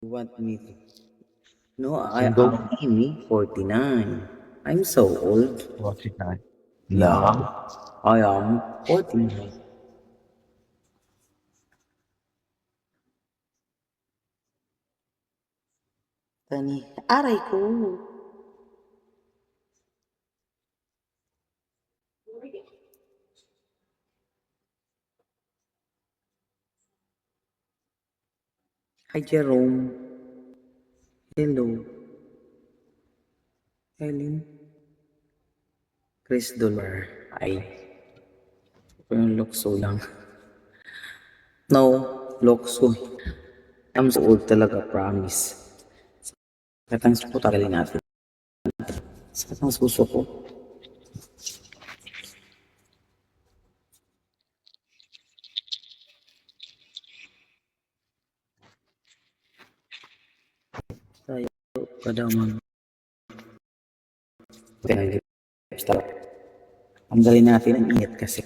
Want me to? No, I Single? am Amy, 49. I'm so old. 49. Yeah, I am 49. Tani, aray ko. Hi, Jerome. Hello. Helen. Chris Dollar. Ay, yung lukso lang. No, lukso. I'm so old talaga, promise. Katang suko tagalin natin. Katang suso ko. Tayo, kada mag... Stop. Ang galing natin ang init kasi.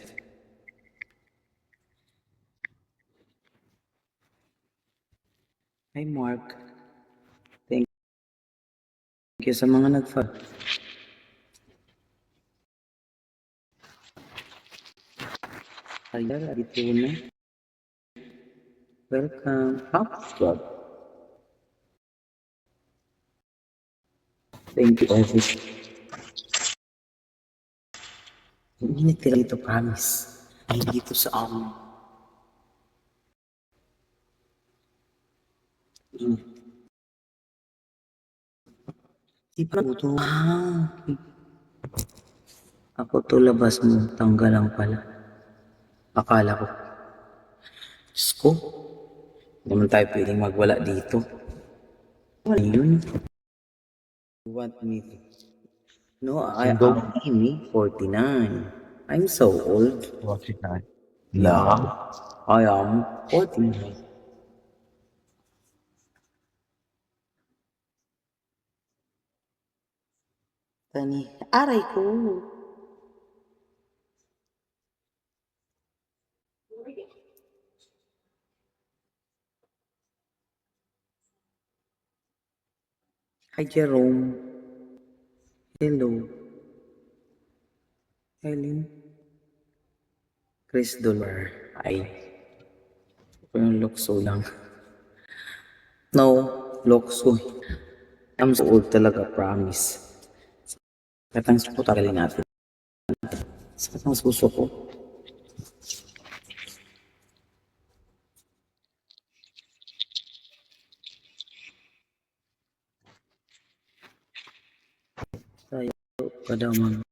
Hi, Mark. Thank you sa mga nag-follow. Ayan, dito na. Welcome. Hopscotch. Thank you, Elvis. Hindi nagtira dito, promise. Hindi dito sa amin. Di pa ito. Ako to labas mo. Tanggal lang pala. Akala ko. Diyos ko. Hindi naman tayo pwedeng magwala dito. Wala yun. You want me to? No, I Single? am Amy, 49. I'm so old. 49. Yeah, I am 49. Tani, aray ko. Hi, Jerome. Hello. Helen. Chris Dollar. Ay, yung lukso lang. No, lukso. I'm so old talaga, promise. Katang suko tagalin natin. Katang suso ko. Tayo, kada mag...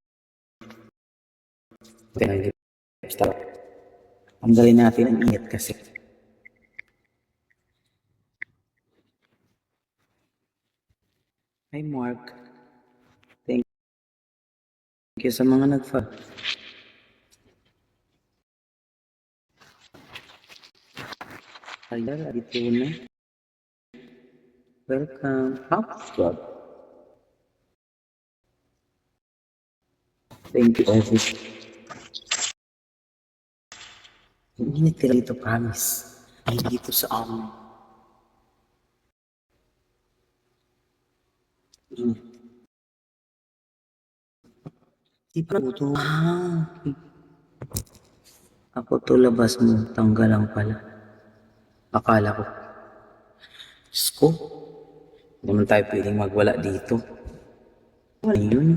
Stop. Ang galing natin ang init kasi. Hi, Mark. Thank you sa mga nag-follow. Ayan, dito na. Welcome. Hopscotch. Thank you, Elvis. Hindi nagtira dito, promise. Hindi dito sa amin. Di pa ito. Ako to labas mo. Tanggal lang pala. Akala ko. Diyos ko. Hindi naman tayo pwedeng magwala dito. Wala yun.